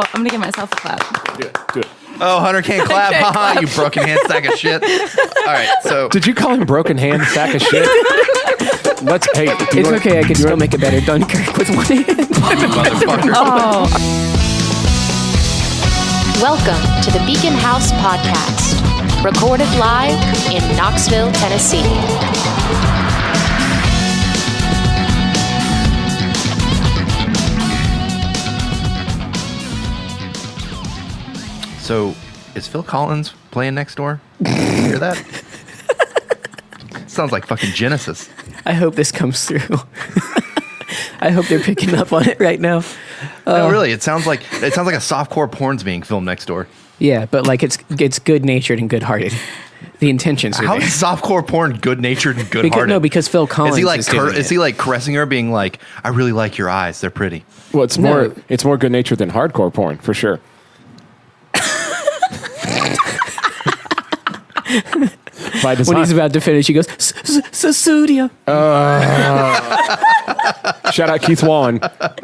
I'm going to give myself a clap. Do it. Oh, Hunter can't clap. Haha, you broken hand sack of shit. All right, so. Did you call him broken hand sack of shit? It's okay. I can still make a better Dunkirk with one hand. Motherfucker. Oh. Welcome to the Beacon House Podcast, recorded live in Knoxville, Tennessee. So, is Phil Collins playing next door? Did you hear that? Sounds like fucking Genesis. I hope this comes through. I hope they're picking up on it right now. No, really, it sounds like a softcore porn's being filmed next door. Yeah, but like it's good-natured and good-hearted. The intentions are How there. is softcore porn good-natured and good-hearted? Because Phil Collins is he like caressing her, being like, "I really like your eyes; they're pretty." Well, it's more good-natured than hardcore porn for sure. When he's about to finish, he goes, "Studio." Shout out Keith Wallen.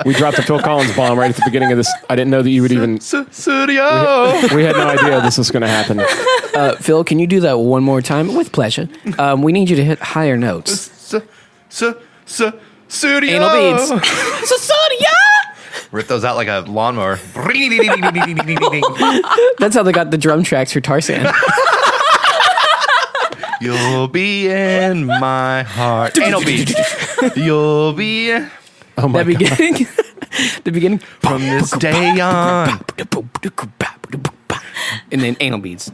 We dropped the Phil Collins bomb right at the beginning of this. I didn't know that you would even. Studio. We had no idea this was going to happen. Phil, can you do that one more time? With pleasure. We need you to hit higher notes. Studio. Anal beads. Studio. Rip those out like a lawnmower. That's how they got the drum tracks for Tarzan. You'll be in my heart. Anal bead. You'll be. Oh my God. The beginning. From this day on. And then anal beads.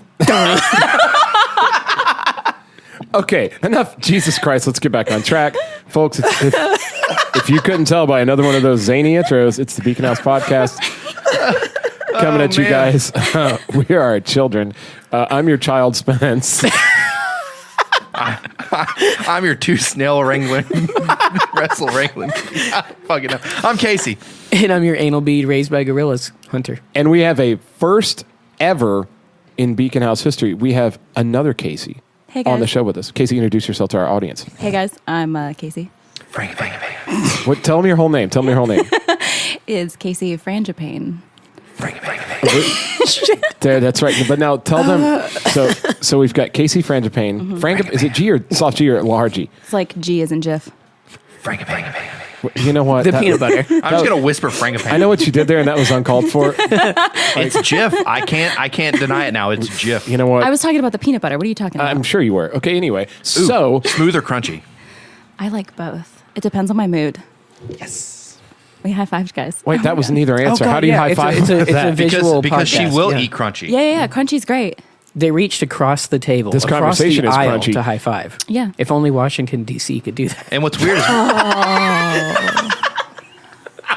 Okay, enough. Jesus Christ, let's get back on track. Folks, if you couldn't tell by another one of those zany intros, it's the Beacon House Podcast. Coming at you guys. We are children. I'm your child, Spence. I'm your two snail wrangling, wrestle wrangling. Fucking hell. I'm Casey. And I'm your anal bead raised by gorillas, Hunter. And we have a first ever in Beacon House history. We have another Casey on the show with us. Casey, introduce yourself to our audience. Hey, guys. I'm Casey. Frangipane. What? Tell them your whole name. Is Casey Frangipane. There, that's right. But now tell them. So we've got Casey Frangipane. Mm-hmm. Is it G or soft G or large G? It's like G as in Jif. Frangipane. You know what? The peanut butter. I'm just gonna whisper Frangipane. I know what you did there, and that was uncalled for. It's Jif. I can't deny it now. It's Jif. You know what? I was talking about the peanut butter. What are you talking about? I'm sure you were. Okay. Anyway, Ooh, so smooth or crunchy? I like both. It depends on my mood. Yes. We high-fived, guys. wait, that was God. neither answer. God, How do you high five? It's a that? visual because she podcast, will yeah. eat crunchy. Yeah. Crunchy's great. They reached across the table, This across conversation the is aisle crunchy. to high five. Yeah. If only Washington, D.C. could do that. And what's weird is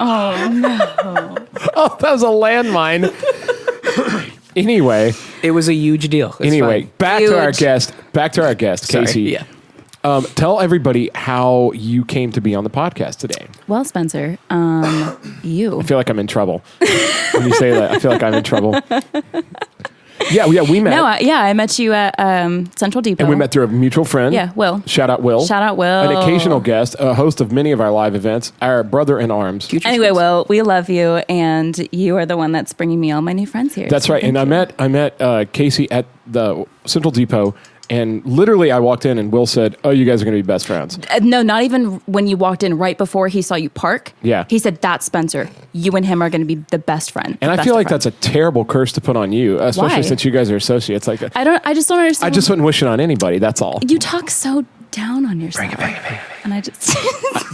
Oh, that was a landmine. Anyway, It was a huge deal. It's fine. back to our guest. Sorry, Casey. Yeah. Tell everybody how you came to be on the podcast today. Well, Spencer, you. I feel like I'm in trouble when you say that. I feel like I'm in trouble. Yeah, we met. No, I met you at Central Depot. And we met through a mutual friend. Yeah, Will. Shout out Will. An occasional guest, a host of many of our live events, our brother in arms. Anyway, Will, we love you, and you are the one that's bringing me all my new friends here. That's so right. And thank you. I met Casey at the Central Depot, and literally I walked in and Will said, "Oh, you guys are going to be best friends." No, not even when you walked in. Right before he saw you park. Yeah. He said, "That's Spencer. You and him are going to be the best friend." And I feel like that's a terrible curse to put on you, especially since you guys are associates. Like I just don't understand. I just wouldn't wish it on anybody. That's all. You talk so down on yourself, and I just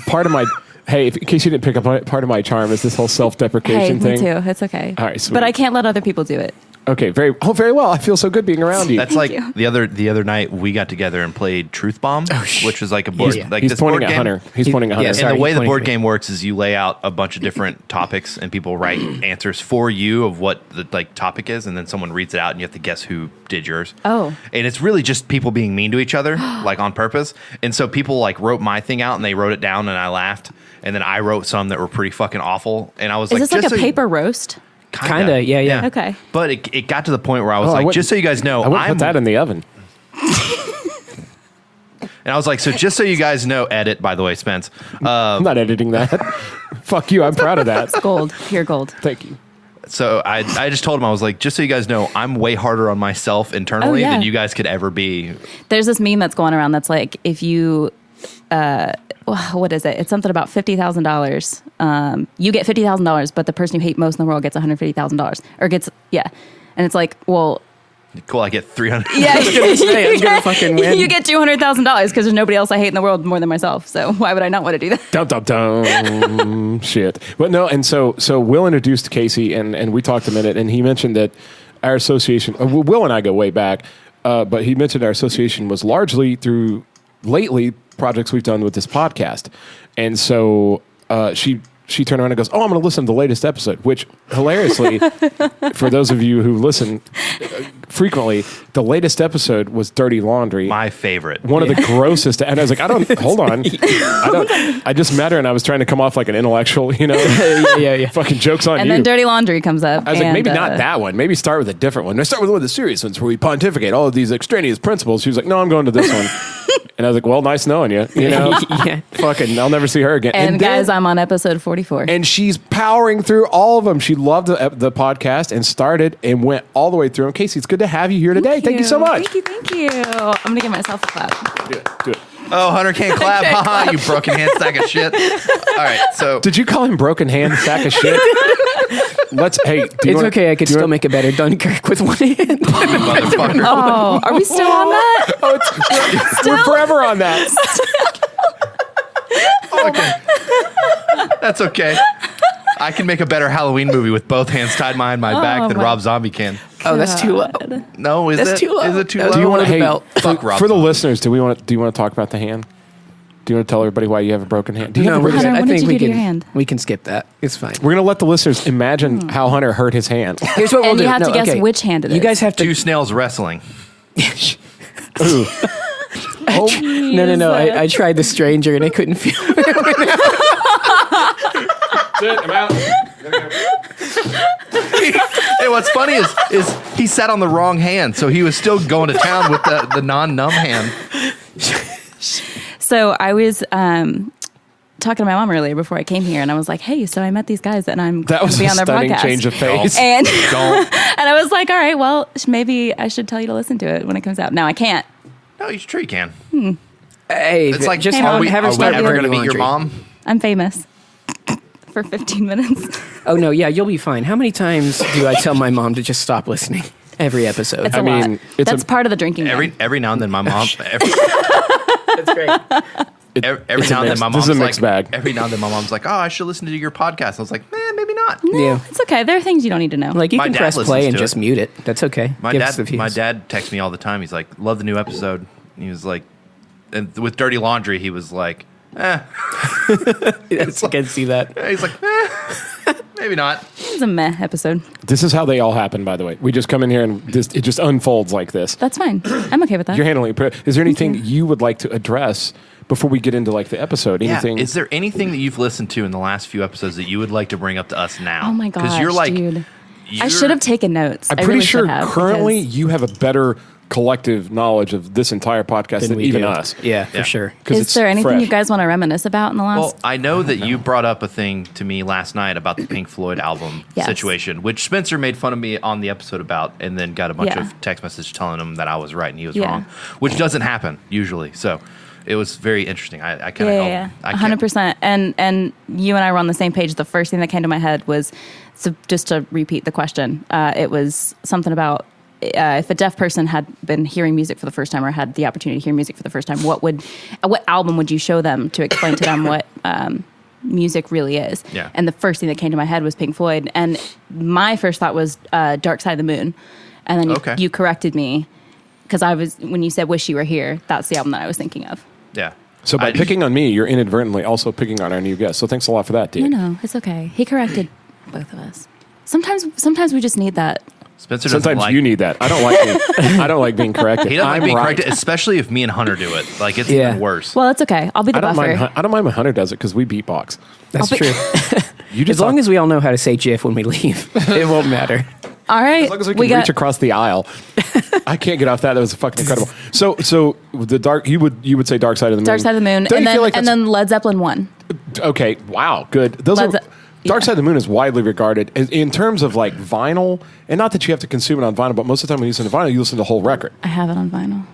Part of my in case you didn't pick up on it, part of my charm is this whole self-deprecation hey, thing. me too. It's okay. All right, sweet. But I can't let other people do it. Okay, very well. I feel so good being around you. That's like you. the other night we got together and played Truth Bomb, which was like a board. Like He's this pointing board at game. Hunter. He's pointing at Hunter. yeah, sorry. And the way the pointing board at me. game works is you lay out a bunch of different topics and people write answers for you of what the topic is, and then someone reads it out and you have to guess who did yours. Oh. And it's really just people being mean to each other, like on purpose. And so people like wrote my thing out and they wrote it down and I laughed. And then I wrote some that were pretty fucking awful. And I was Is like, this like a so paper roast? Kinda, yeah. Okay. But it got to the point where I was I like, wouldn't- just so you guys know, I wouldn't put that in the oven. And I was like, so just so you guys know, edit, by the way, Spence. I'm not editing that. Fuck you. I'm proud of that. Gold. Pure gold. Thank you. So I just told him, I was like, just so you guys know, I'm way harder on myself internally yeah. than you guys could ever be. There's this meme that's going around that's like, if you, what is it? It's something about $50,000. You get $50,000, but the person you hate most in the world gets $150,000 or gets, yeah. And it's like, well, Cool, I get 300. yeah, I'm gonna fucking win. you get $200,000 because there's nobody else I hate in the world more than myself. So why would I not want to do that? Dum dum dum. Shit. But no, and so Will introduced Casey, and we talked a minute, and he mentioned that our association. Will and I go way back, but he mentioned our association was largely through lately projects we've done with this podcast, and so she turned around and goes, "Oh, I'm going to listen to the latest episode," which hilariously, for those of you who listen frequently, the latest episode was Dirty Laundry. My favorite. One of the grossest. And I was like, hold on. I just met her and I was trying to come off like an intellectual, yeah. fucking jokes on And you. then Dirty Laundry comes up. I was like, maybe not that one. Maybe start with a different one. I start with one of the serious ones where we pontificate all of these extraneous principles. She was like, no, I'm going to this one. And I was like, well, nice knowing you. Yeah. Fucking, I'll never see her again. And then- guys, I'm on episode 44. and she's powering through all of them. She loved the podcast and started and went all the way through. And Casey, it's good to have you here today. Thank you so much. Thank you. I'm going to give myself a clap. Do it. Oh, Hunter can't clap. Haha, you broken hand sack of shit. All right, so Did you call him broken hand sack of shit? It's okay. I could still make a better Dunkirk with one hand. motherfucker. Oh, are we still on that? We're forever on that. Okay. That's okay. I can make a better Halloween movie with both hands tied behind my back than my- Rob Zombie can. Oh, that's too low. No, is That's it? too low. Is it too That was low? Do you wanna- Hey, belt. Fuck Rob for the Zombie. listeners, do you want to talk about the hand? Do you want to tell everybody why you have a broken hand? Do you No, have a we're broken good. Hunter, hand? I what did think you we do to can. your hand? We can skip that. It's fine. We're going to let the listeners imagine how Hunter hurt his hand. Here's what we'll And do. you have to guess okay. which hand it You is. guys have to. Two snails wrestling. Ooh. No. I tried the stranger and I couldn't feel it. I'm out. Hey, what's funny is he sat on the wrong hand, so he was still going to town with the non-numb hand. So I was talking to my mom earlier before I came here, and I was like, "Hey, so I met these guys, and I'm That going was to be a on their stunning podcast." change of pace. And Don't. and I was like, "All right, well, maybe I should tell you to listen to it when it comes out." Now I can't. No, you sure you can. Hey, It's like, just Hey, are Mom, we, have her are we start ever dirty going to meet your laundry. mom? I'm famous for 15 minutes. Oh no, yeah, you'll be fine. How many times do I tell my mom to just stop listening? Every episode. It's a I mean, lot. it's That's part of the drinking. Every now and then my mom... That's great. Every It's a now and then mix- my this is mom's a mixed like... bag. Every now and then my mom's like, oh, I should listen to your podcast. I was like, maybe not. Yeah. It's okay. There are things you don't need to know. Like you My can dad press listens play and to just it. mute it. That's okay. My Give us the dad views. texts me all the time. He's like, love the new episode. And he was like... And with Dirty Laundry, he was like, Yes, I can see that. he's like, maybe not. It's a meh episode. This is how they all happen, by the way. We just come in here and it just unfolds like this. That's fine. I'm okay with that. You're handling it. Is there anything you would like to address before we get into like the episode? Anything? Yeah. Is there anything that you've listened to in the last few episodes that you would like to bring up to us now? Oh my gosh, you're like, dude. I should have taken notes. I'm I pretty really sure should have, currently because- you have a better collective knowledge of this entire podcast than we even do. us. Yeah, for Yeah. sure. 'Cause Is it's there anything fresh. you guys want to reminisce about in the last? Well, I know that you brought up a thing to me last night about the Pink Floyd album Yes. situation, which Spencer made fun of me on the episode about, and then got a bunch Yeah. of text messages telling him that I was right and he was Yeah. wrong, which doesn't happen usually. So it was very interesting. I kind of yeah, 100%. And you and I were on the same page. The first thing that came to my head was, so just to repeat the question, it was something about if a deaf person had been hearing music for the first time or had the opportunity to hear music for the first time, what album would you show them to explain to them what music really is? Yeah. And the first thing that came to my head was Pink Floyd. And my first thought was Dark Side of the Moon. And then Okay. you corrected me because when you said Wish You Were Here, that's the album that I was thinking of. Yeah. So by picking on me, you're inadvertently also picking on our new guest. So thanks a lot for that, dude. No, it's okay. He corrected both of us. Sometimes we just need that. Spencer doesn't Sometimes like. you need that. I don't like being corrected. He doesn't like I'm being right. corrected, especially if me and Hunter do it. Like it's Yeah. even worse. Well, it's okay. I'll be the I don't buffer. mind. I don't mind when Hunter does it because we beatbox. That's I'll be- true. You just As long as we all know how to say GIF when we leave, it won't matter. All right. as long as we can reach across the aisle. I can't get off that. That was fucking incredible. So the dark. You would say Dark Side of the Moon. Dark Side of the Moon, Don't and you then feel like and that's- then Led Zeppelin 1. Okay. Wow. Good. Those Led are. Ze- Dark Side of the Moon is widely regarded in terms of like vinyl, and not that you have to consume it on vinyl, but most of the time when you listen to vinyl, you listen to the whole record. I have it on vinyl.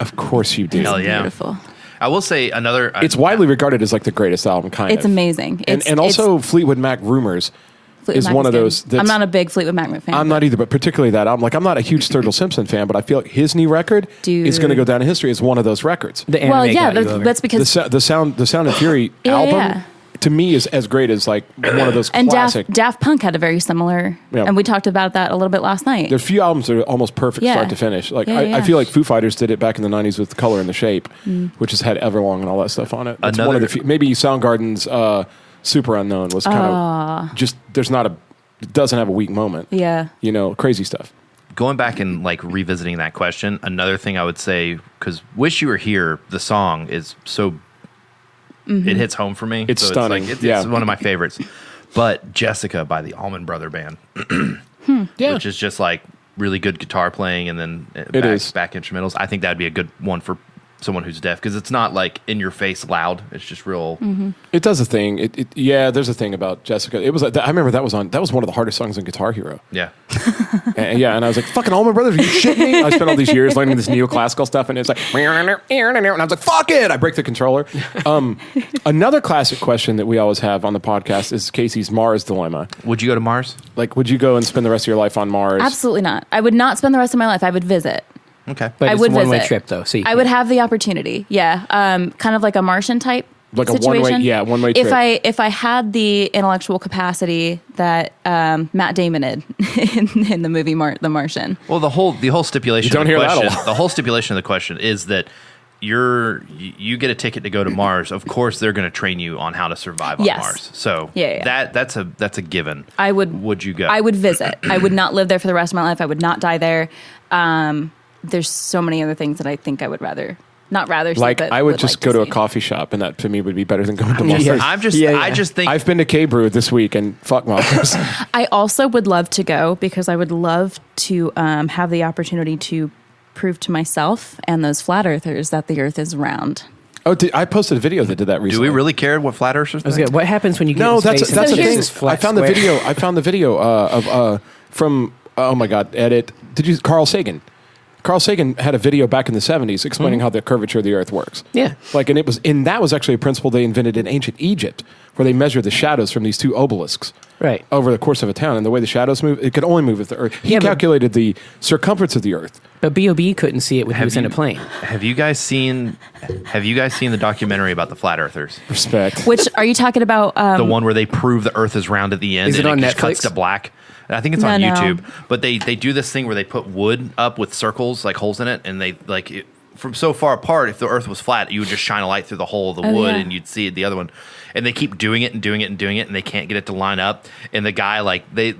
Of course you do. Hell yeah. Beautiful. I will say another. It's widely regarded as like the greatest album, kind of. It's amazing. And also Fleetwood Mac Rumors Fleetwood is Mac one of good. those. That's, I'm not a big Fleetwood Mac fan. I'm not either, but particularly that album. Like, I'm not a huge Sturgill Simpson fan, but I feel like his new record is going to go down in history as one of those records. The anime Well, yeah, got you over. that's because The Sound and Fury Yeah, album, yeah. to me, is as great as like one of those and classic. Daft Punk had a very similar, Yeah. and we talked about that a little bit last night. There's a few albums that are almost perfect Yeah. start to finish. Like Yeah, I yeah. feel like Foo Fighters did it back in the '90s with Color and the Shape, which has had Everlong and all that stuff on it. It's one of the few, maybe Soundgarden's Super Unknown was kind of just it doesn't have a weak moment. Yeah. You know, crazy stuff. Going back and like revisiting that question, another thing I would say, because "Wish You Were Here," the song is so it hits home for me. It's so stunning. It's, like, Yeah. it's one of my favorites. But "Jessica" by the Allman Brother Band, Yeah. which is just like really good guitar playing and then is. back instrumentals. I think that'd be a good one for someone who's deaf because it's not like in your face loud. It's just real. It does a thing. Yeah, there's a thing about Jessica. It was. I remember that was one of the hardest songs on Guitar Hero. Yeah. And I was like, "Fucking Allman Brothers, are you shitting me?" I spent all these years learning this neoclassical stuff, and it's like, and I was like, "Fuck it!" I break the controller. Another classic question that we always have on the podcast is Casey's Mars dilemma. Would you go to Mars? Like, would you go and spend the rest of your life on Mars? Absolutely not. I would not spend the rest of my life. I would visit. Okay. But I it's would a one-way visit. trip, though. So I would have the opportunity. Yeah. Kind of like a Martian type Like a situation. one-way trip. If I had the intellectual capacity that Matt Damon did in the movie The Martian. Well, the whole stipulation. You don't of the hear that a question, lot. The whole stipulation of the question is that you get a ticket to go to Mars. Of course, they're going to train you on how to survive on Yes. Mars. So Yeah. that's a given. I would. Would you go? I would visit. I would not live there for the rest of my life. I would not die there. There's so many other things that I think I would rather not rather. See, Like, but I would just like go to a see. coffee shop, and that to me would be better than going to Mars. Yeah. I just think I've been to K-Brew this week, and fuck Mars. I also would love to go because I would love to have the opportunity to prove to myself and those flat earthers that the Earth is round. I posted a video that did that do recently. we really care what flat earthers I was think? gonna- what happens when you get No, in that's space and the it's thing. this flat I found the square? video. I found the video from oh my god, edit. Did you Carl Sagan? Carl Sagan had a video back in the 70s explaining how the curvature of the Earth works. Yeah. Like, and that was actually a principle they invented in ancient Egypt, where they measured the shadows from these two obelisks Right. over the course of a town, and the way the shadows move, it could only move if the Earth. He Yeah, but- calculated the circumference of the Earth. But B.O.B. couldn't see it when he was in a plane. Have you guys seen the documentary about the flat earthers? Respect. Which are you talking about? The one where they prove the Earth is round at the end, Is it and on just cuts Netflix? to black. I think it's No, on no. YouTube. But they do this thing where they put wood up with circles, like holes in it, and they like it, from so far apart. If the Earth was flat, you would just shine a light through the hole of the Oh, wood, yeah. and you'd see the other one. And they keep doing it and doing it and doing it, and they can't get it to line up. And the guy like they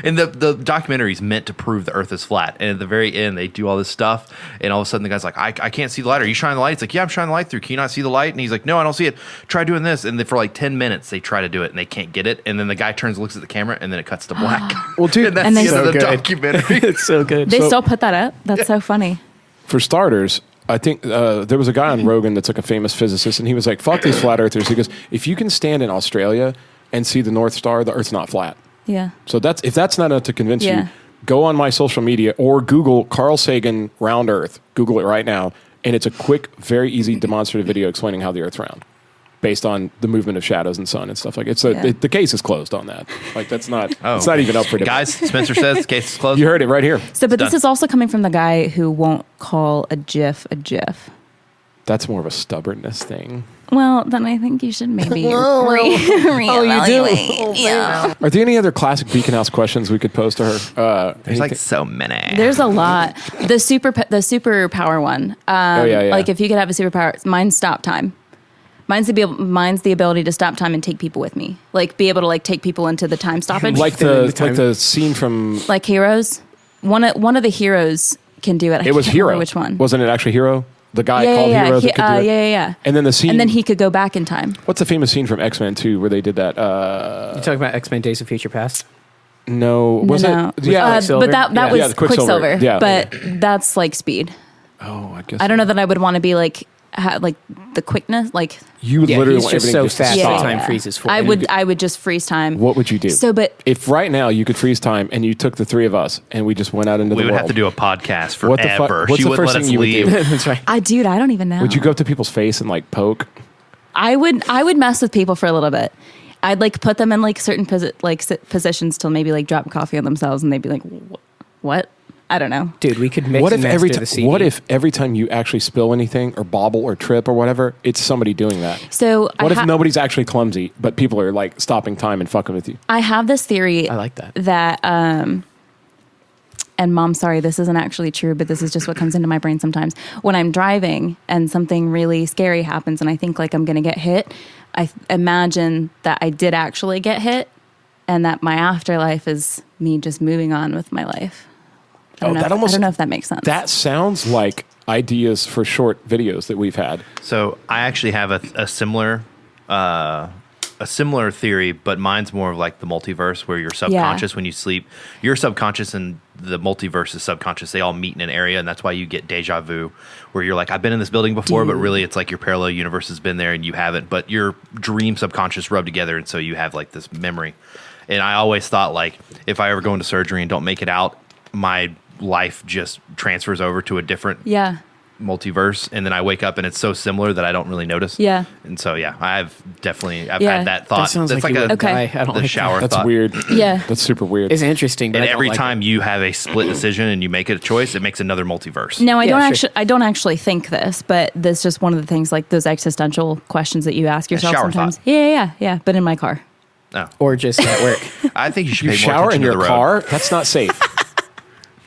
and the documentary is meant to prove the Earth is flat. And at the very end, they do all this stuff, and all of a sudden the guy's like, I can't see the light. Are you shining the light? It's like, yeah, I'm shining the light through. Can you not see the light? And he's like, no, I don't see it. Try doing this. And for like 10 minutes, they try to do it, and they can't get it. And then the guy turns, looks at the camera, and then it cuts to black. Well, dude, and that's And the they- end of the So good. documentary. It's so good. they so- still put that up. That's so funny. For starters, I think there was a guy on Rogan that's like a famous physicist, and he was like, fuck these flat earthers. He goes, if you can stand in Australia and see the North Star, the Earth's not flat. Yeah. So if that's not enough to convince Yeah. you, go on my social media or Google Carl Sagan round Earth. Google it right now, and it's a quick, very easy demonstrative video explaining how the Earth's round, based on the movement of shadows and sun and stuff like it. So Yeah. the case is closed on that. Like it's not Oh. even up for debate. Guys, Spencer says the case is closed. You heard it right here. So, but this done. is also coming from the guy who won't call a GIF a GIF. That's more of a stubbornness thing. Well, then I think you should maybe reevaluate. Yeah. Are there any other classic Beacon House questions we could pose to her? There's like Anything- so many. There's a lot. The superpower one. yeah. Like if you could have a superpower, mine's stop time. Mine's the ability to stop time and take people with me. Like be able to like take people into the time stoppage. like the scene from Like Heroes. One of the heroes can do it. I it was can't remember Hero. Which one? Wasn't it actually Hero? The guy called yeah. Hero that could do it. Yeah. And then the scene. And then he could go back in time. What's the famous scene from X-Men 2 where they did that? You talking about X-Men Days of Future Past? No, was No. it? Yeah. Quicksilver? But that Yeah, was the Quicksilver. Quicksilver. Yeah. But that's like speed. Oh, I guess. I don't know that I would want to be like like the quickness, like You would Yeah, literally he's want just everything so fast. stop. Time freezes for I him. would just freeze time. What would you do? So, but if right now you could freeze time and you took the three of us and we just went out into We the would world, have to do a podcast What the fuck- forever. what's She the wouldn't first let us thing you would do? leave. That's right. I don't even know. would you go up to people's face and like poke? I would mess with people for a little bit. I'd like put them in like certain positions till maybe like drop coffee on themselves and they'd be like, what? I don't know. Dude, we could mix What and if master the CD. what if every time you actually spill anything or bobble or trip or whatever, it's somebody doing that? So What if nobody's actually clumsy, but people are like stopping time and fucking with you? I have this theory. I like that. That, and Mom, sorry, this isn't actually true, but this is just what comes into my brain sometimes. When I'm driving and something really scary happens and I think like I'm going to get hit, I imagine that I did actually get hit and that my afterlife is me just moving on with my life. I don't know if that makes sense. That sounds like ideas for short videos that we've had. So I actually have a similar theory, but mine's more of like the multiverse, where you're subconscious when you sleep. Your subconscious and the multiverse is subconscious. They all meet in an area, and that's why you get deja vu, where you're like, I've been in this building before, but really it's like your parallel universe has been there and you haven't. But your dream subconscious rubbed together, and so you have like this memory. And I always thought like, if I ever go into surgery and don't make it out, my life just transfers over to a different multiverse, and then I wake up and it's so similar that I don't really notice. Yeah. And so I've had that thought. That sounds That's like you a would die. I don't the like shower That's thought. weird. Yeah. That's super weird. It's interesting, but And I don't every like time it. you have a split decision and you make a choice, it makes another multiverse. No, I Yeah, don't sure. actually. I don't actually think this, but this is just one of the things, like those existential questions that you ask yourself shower sometimes. thought. Yeah. But in my car. No. Or just at work. I think you should you pay more shower in attention to your the road. car? That's not safe.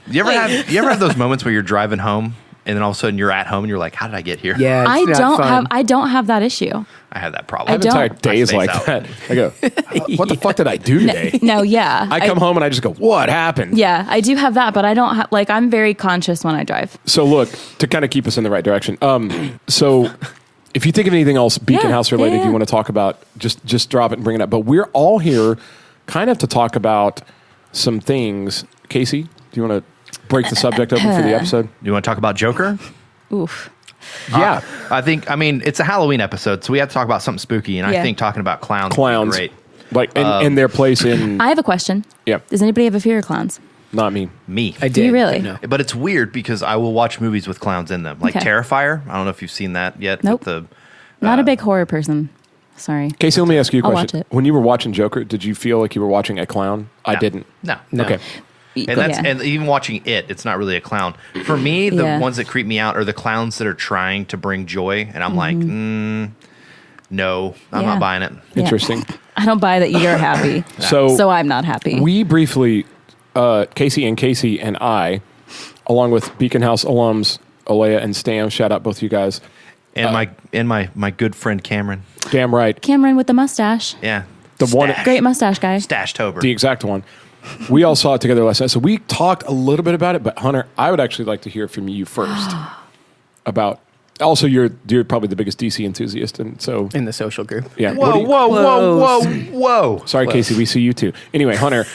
You ever have those moments where you're driving home and then all of a sudden you're at home and you're like, how did I get here? Yeah, it's I not don't fun. have that issue. I had that I problem. have don't. entire days I like space that. I go, what the fuck did I do today? No, yeah. I come home and I just go, what happened? Yeah, I do have that, but I don't have, like, I'm very conscious when I drive. So look, to kind of keep us in the right direction. So if you think of anything else Beacon Yeah, House related yeah. you want to talk about, just drop it and bring it up. But we're all here kind of to talk about some things. Casey, do you want to break the subject open for the episode? You want to talk about Joker? Oof. Yeah. I mean, it's a Halloween episode, so we have to talk about something spooky, and I Yeah. think talking about clowns. Clowns. Would be great. Like, and their place in, I have a question. yeah, Does anybody have a fear of clowns? not me. Me. I Do you did. really? No. But it's weird because I will watch movies with clowns in them. Like Okay. Terrifier. I don't know if you've seen that yet. Nope. With Not a big horror person. Sorry. Casey, let me ask you a I'll question. watch it. When you were watching Joker, did you feel like you were watching a clown? I No. didn't. No. No. Okay. And even watching it's not really a clown. For me, the Yeah. ones that creep me out are the clowns that are trying to bring joy, and I'm like, no, I'm Yeah. not buying it. Yeah. Interesting. I don't buy that you're happy. So I'm not happy. We briefly, Casey and I, along with Beacon House alums, Alea and Stam, shout out both you guys. And my good friend Cameron. Damn right. Cameron with the mustache. Yeah. The one- Great mustache guy. Stash-tober. The exact one. We all saw it together last night. So we talked a little bit about it, but Hunter, I would actually like to hear from you first about, also you're probably the biggest DC enthusiast. And so, In the social group. yeah. what do you- whoa. Sorry, Casey, we see you too. Anyway, Hunter,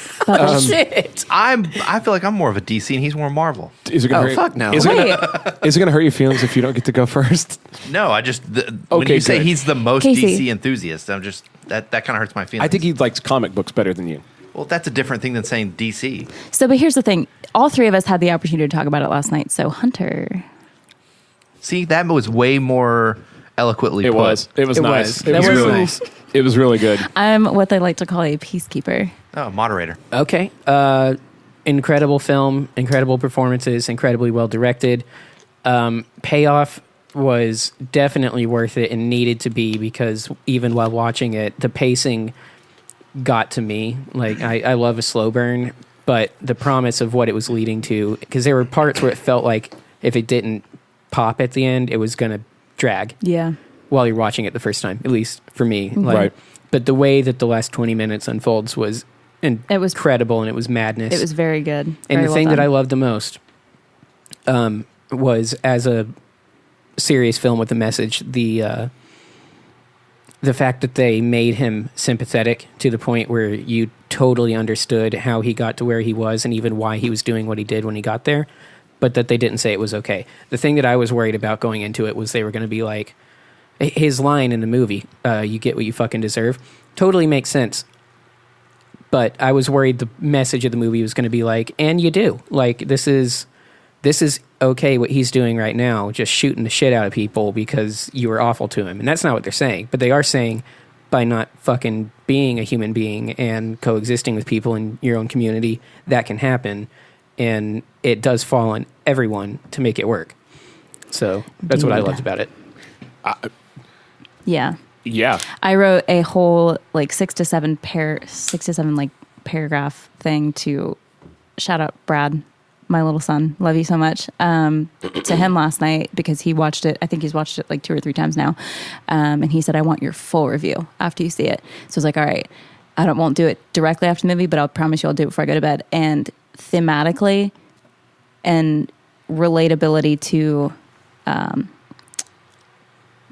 Shit. I feel like I'm more of a DC and he's more Marvel. is it going to hurt? fuck no. Is it Wait. going to hurt your feelings if you don't get to go first? No, I just when Okay, you say good. he's the most Casey. DC enthusiast, I'm just that kind of hurts my feelings. I think he likes comic books better than you. well, that's a different thing than saying DC. So, but here's the thing. All three of us had the opportunity to talk about it last night. So, Hunter. See, that was way more eloquently It put. was. It was It nice. was. It That was was really nice. It was really good. I'm what they like to call a peacekeeper. Oh, moderator. Okay. Incredible film, incredible performances, incredibly well directed. Payoff was definitely worth it and needed to be, because even while watching it, the pacing got to me. Like, I love a slow burn, but the promise of what it was leading to, because there were parts where it felt like if it didn't pop at the end, it was going to drag Yeah. while you're watching it the first time, at least for me. Like, Right. But the way that the last 20 minutes unfolds was It was- incredible, and it was madness. It was very good. And Very the well thing that done. I loved the most was, as a serious film with a message, the fact that they made him sympathetic to the point where you totally understood how he got to where he was and even why he was doing what he did when he got there. but that they didn't say it was okay. The thing that I was worried about going into it was they were going to be like, his line in the movie, you get what you fucking deserve, totally makes sense. But I was worried the message of the movie was going to be like, and you do. Like, this is okay what he's doing right now, just shooting the shit out of people because you were awful to him. And that's not what they're saying. But they are saying by not fucking being a human being and coexisting with people in your own community, that can happen. And it does fall on everyone to make it work. So that's what I loved about it. Yeah. Yeah. I wrote a whole like 6 to 7 like paragraph thing to shout out Brad, my little son. Love you so much. To him last night because he watched it. I think he's watched it like 2 or 3 times now. And he said, I want your full review after you see it. So I was like, all right, won't do it directly after the movie, but I'll promise you I'll do it before I go to bed. And thematically and relatability to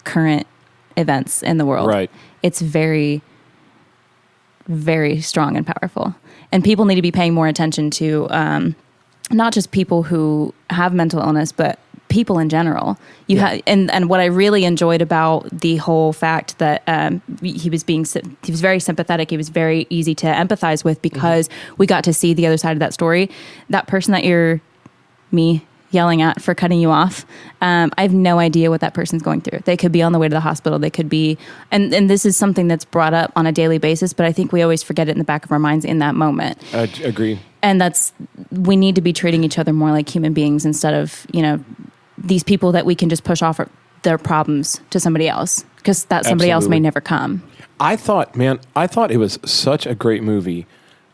current events in the world. Right. It's very, very strong and powerful. And people need to be paying more attention to not just people who have mental illness, but people in general. And what I really enjoyed about the whole fact that he was very sympathetic. He was very easy to empathize with because we got to see the other side of that story. That person that you're yelling at for cutting you off, I have no idea what that person's going through. They could be on the way to the hospital. They could be, and this is something that's brought up on a daily basis, but I think we always forget it in the back of our minds in that moment. I agree. And we need to be treating each other more like human beings instead of, these people that we can just push off their problems to somebody else because that somebody else may never come. I thought it was such a great movie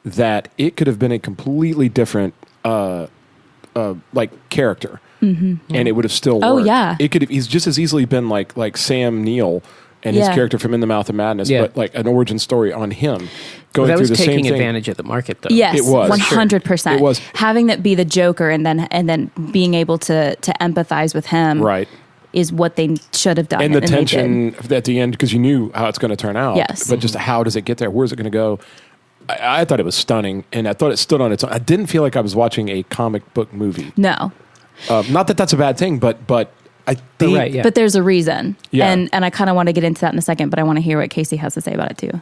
that it could have been a completely different like character, and it would have still worked. Oh yeah, it could have. He's just as easily been like Sam Neill and his character from In the Mouth of Madness, but like an origin story on him going through the same thing. That was taking advantage of the market, though. Yes, it was 100%. It was having that be the Joker, and then being able to empathize with him, right, is what they should have done. And the tension at the end because you knew how it's going to turn out. Yes, but just how does it get there? Where's it going to go? I thought it was stunning, and I thought it stood on its own. I didn't feel like I was watching a comic book movie. No. Not that that's a bad thing, but I think... Right, yeah. But there's a reason. Yeah. And I kind of want to get into that in a second, but I want to hear what Casey has to say about it too.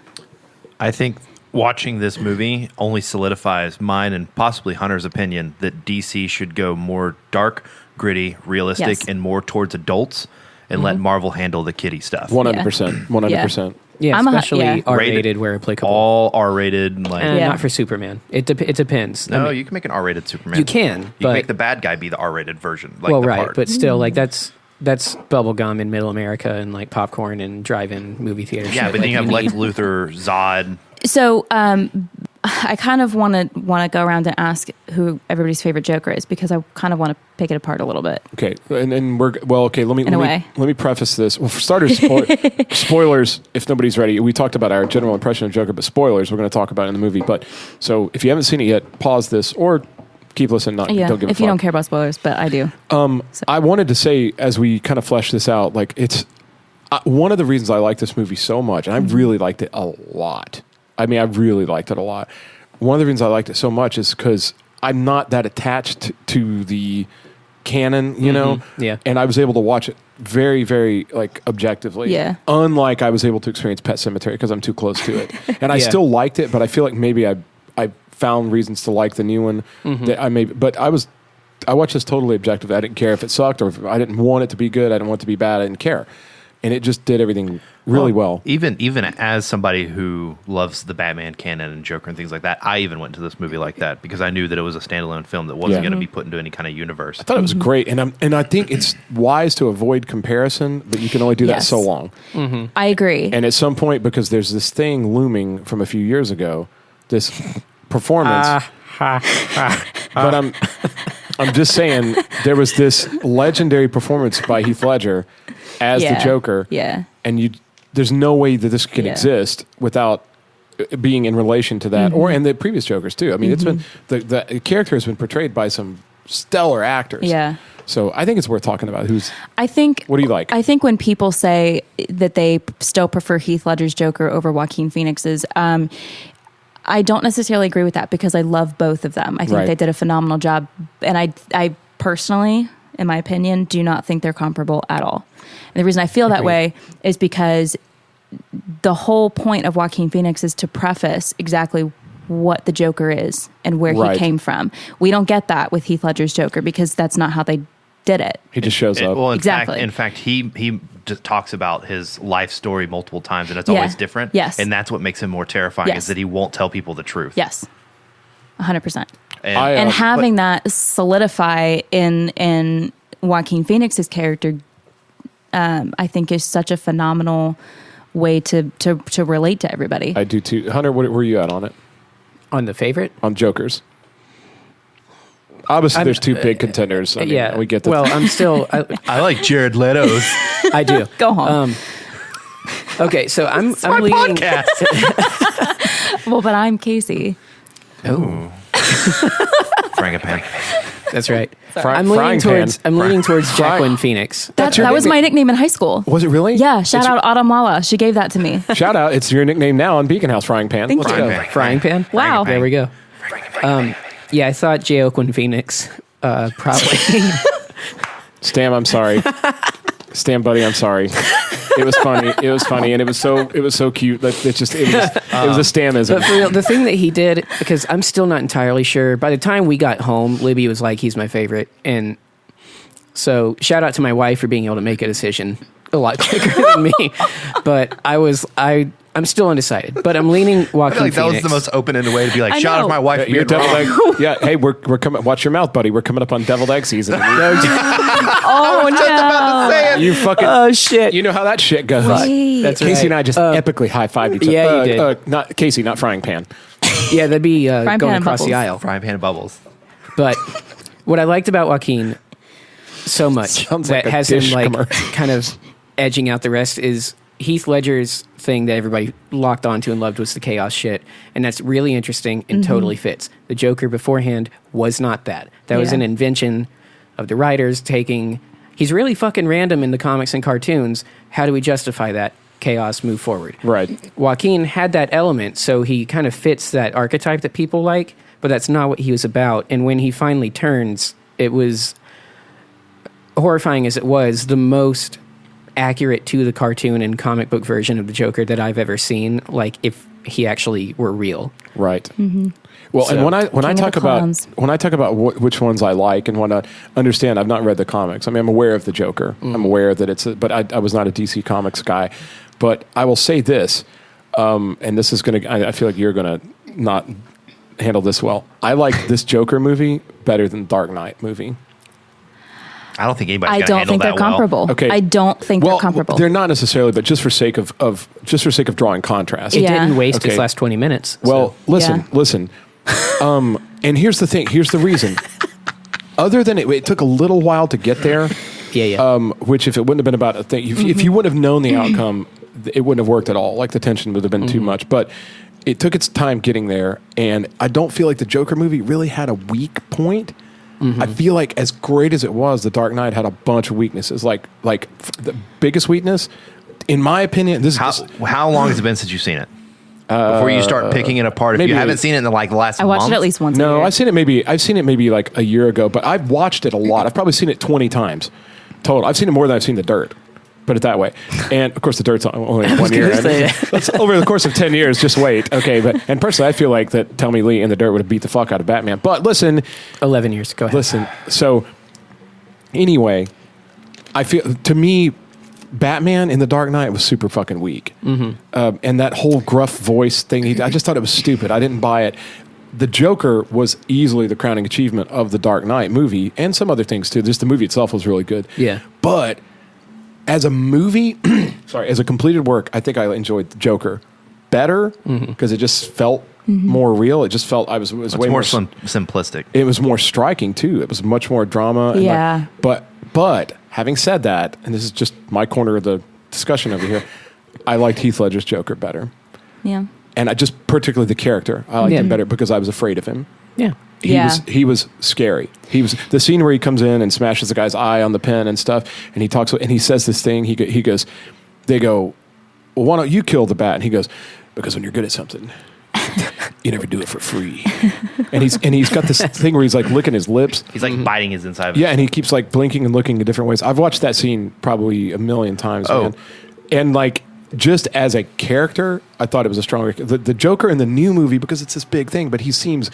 I think watching this movie only solidifies mine and possibly Hunter's opinion that DC should go more dark, gritty, realistic, Yes. and more towards adults and let Marvel handle the kiddie stuff. 100%. 100%. Yeah, I'm especially R-rated where applicable. All R-rated. Not for Superman. It depends. No, you can make an R-rated Superman. You can. You but, can make the bad guy be the R-rated version. Like well, the right, part. but still, like that's bubblegum in Middle America and like popcorn and drive-in movie theater. Yeah, shit. but then you have Lex need- Luthor, Zod. So I kind of want to go around and ask who everybody's favorite Joker is because I kind of want to pick it apart a little bit. Okay, and we're okay. Let me preface this. Well, for starters, spoilers. If nobody's ready, we talked about our general impression of Joker, but spoilers we're going to talk about in the movie. But so if you haven't seen it yet, pause this or keep listening. Don't give a fuck. If you don't care about spoilers, but I do. I wanted to say as we kind of flesh this out, like it's one of the reasons I like this movie so much, and I really liked it a lot. I mean, I really liked it a lot. One of the reasons I liked it so much is because I'm not that attached to the canon, you know? Yeah. And I was able to watch it very, very, like, objectively. Yeah. Unlike I was able to experience Pet Sematary because I'm too close to it. And I still liked it, but I feel like maybe I found reasons to like the new one. But I watched this totally objectively. I didn't care if it sucked or if I didn't want it to be good. I didn't want it to be bad. I didn't care. And it just did everything really well. Even as somebody who loves the Batman canon and Joker and things like that, I even went to this movie like that because I knew that it was a standalone film that wasn't going to be put into any kind of universe. I thought it was great, and I think it's wise to avoid comparison, but you can only do that so long. I agree. And at some point, because there's this thing looming from a few years ago, this performance. But I'm just saying, there was this legendary performance by Heath Ledger as the Joker. Yeah. And there's no way that this can exist without being in relation to that, and the previous Jokers too. I mean, it's been the character has been portrayed by some stellar actors. Yeah. So I think it's worth talking about. What do you like? I think when people say that they still prefer Heath Ledger's Joker over Joaquin Phoenix's, I don't necessarily agree with that because I love both of them. I think they did a phenomenal job, and I personally, in my opinion, do not think they're comparable at all. And the reason I feel that way is because the whole point of Joaquin Phoenix is to preface exactly what the Joker is and where he came from. We don't get that with Heath Ledger's Joker because that's not how they did it. He just shows up. Well, Exactly. In fact, he just talks about his life story multiple times, and it's always different. Yes. And that's what makes him more terrifying is that he won't tell people the truth. Yes. 100%. And, And having that solidify in Joaquin Phoenix's character, I think is such a phenomenal way to relate to everybody. I do too. Hunter, where were you at on it? On the favorite? On Jokers. Obviously, there's two big contenders. I mean, we get the Well, I'm still. I like Jared Leto's. I do. Go home. Okay, so I'm My leaning. podcast. Well, but I'm Casey. Oh, Frangipane. that's right. Frying I'm leaning towards Frying. Jacqueline Phoenix. That your was nickname? my nickname in high school. Was it really? Yeah, shout It's- out Autumn Lala. She gave that to me. Shout out. It's your nickname now on Beacon House, Frying Pan. Thank Let's you. go. Frying pan. Wow. There we go. Yeah, I thought Joaquin Phoenix probably. Stam, I'm sorry. Stam, buddy, I'm sorry. It was funny. It was funny, and it was so cute. Like it was a Stamism. But for real, the thing that he did, because I'm still not entirely sure. By the time we got home, Libby was like, "He's my favorite," and so shout out to my wife for being able to make a decision a lot quicker than me. But I'm still undecided. But I'm leaning Joaquin I feel like that Phoenix. was the most open-ended way to be like, I shout know. out my wife. You're being deviled wrong. egg. Yeah, hey, we're coming. Watch your mouth, buddy. We're coming up on deviled egg season. Oh, no. You fucking. Oh shit! You know how that shit goes. Wait. That's right. Casey and I just epically high-fived each other. Yeah, you did. Not Casey, not Frying Pan. Yeah, that'd be Frying going pan across the bubbles. aisle. Frying pan bubbles. But what I liked about Joaquin so much Sounds that like a has him Dish like commercial. kind of edging out the rest is Heath Ledger's thing that everybody locked onto and loved was the chaos shit, and that's really interesting and totally fits. The Joker beforehand was not that. That was Yeah. an invention of the writers taking. He's really fucking random in the comics and cartoons. How do we justify that? Chaos, move forward. Right. Joaquin had that element, so he kind of fits that archetype that people like, but that's not what he was about. And when he finally turns, it was horrifying as it was, the most accurate to the cartoon and comic book version of the Joker that I've ever seen, like if he actually were real. Right. Well, So- and when I King of talk the about clowns. which ones I like and want to understand, I've not read the comics. I mean, I'm aware of the Joker. I'm aware that but I was not a DC Comics guy. But I will say this, and this is going to. I feel like you're going to not handle this well. I like this Joker movie better than Dark Knight movie. I don't think anybody's I going to don't handle think they're that well. comparable. Okay. I don't think Well, they're comparable. they're not necessarily, but just for sake of drawing contrast. It Yeah. didn't waste Okay. its last 20 minutes. Well, Yeah. listen. And here's the thing. Here's the reason. Other than it took a little while to get there. yeah. Which if it wouldn't have been about a thing, if you would have known the outcome, it wouldn't have worked at all. Like the tension would have been too much. But it took its time getting there, and I don't feel like the Joker movie really had a weak point. I feel like as great as it was, The Dark Knight had a bunch of weaknesses. Like the biggest weakness, in my opinion, this is How long has it been since you've seen it? Before you start picking it apart. If maybe you haven't seen it in like the last I watched month, it at least once. a No, year. I've seen it maybe like a year ago, but I've watched it a lot. I've probably seen it 20 times total. I've seen it more than I've seen The Dirt. Put it that way. And of course, The Dirt's only 1 year. gonna say- That's over the course of 10 years. Just wait. Okay. And personally, I feel like that Tommy Lee in The Dirt would have beat the fuck out of Batman. But listen, 11 years. Go ahead. listen. So anyway, I feel, to me, Batman in The Dark Knight was super fucking weak. And that whole gruff voice thing, I just thought it was stupid. I didn't buy it. The Joker was easily the crowning achievement of the Dark Knight movie, and some other things too. Just the movie itself was really good. Yeah. But as a movie, as a completed work, I think I enjoyed the Joker better because it just felt more real. It just felt it was it's way more more simplistic. it was more striking too. It was much more drama. And Yeah. but having said that, and this is just my corner of the discussion over here, I liked Heath Ledger's Joker better, Yeah. and I just particularly the character. I liked him better because I was afraid of him. Yeah. He was scary. He was the scene where he comes in and smashes the guy's eye on the pen and stuff, and he talks and he says this thing. He goes, they go, well, why don't you kill the bat? And he goes, because when you're good at something, you never do it for free. and he's got this thing where he's like licking his lips. He's like biting his inside of Yeah, and he keeps like blinking and looking in different ways. I've watched that scene probably a million times, man. And like, just as a character, I thought it was a stronger. The Joker in the new movie, because it's this big thing, but he seems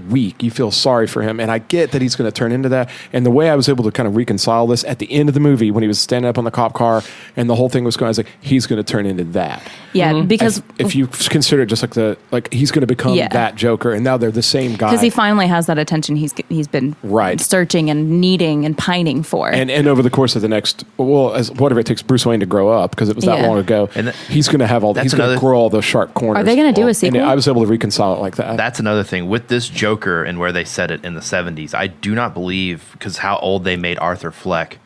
weak. You feel sorry for him. And I get that he's going to turn into that. And the way I was able to kind of reconcile this at the end of the movie, when he was standing up on the cop car and the whole thing was going, I was like, he's going to turn into that. Yeah, because if you consider it just like he's going to become that Joker, and now they're the same guy. Because he finally has that attention he's been searching and needing and pining for. And over the course of the next, whatever it takes Bruce Wayne to grow up, because it was that long ago, and he's going to have he's going to grow all those sharp corners. Are they going to do a sequel? And I was able to reconcile it like that. That's another thing with this Joker and where they set it in the 70s. I do not believe, because how old they made Arthur Fleck,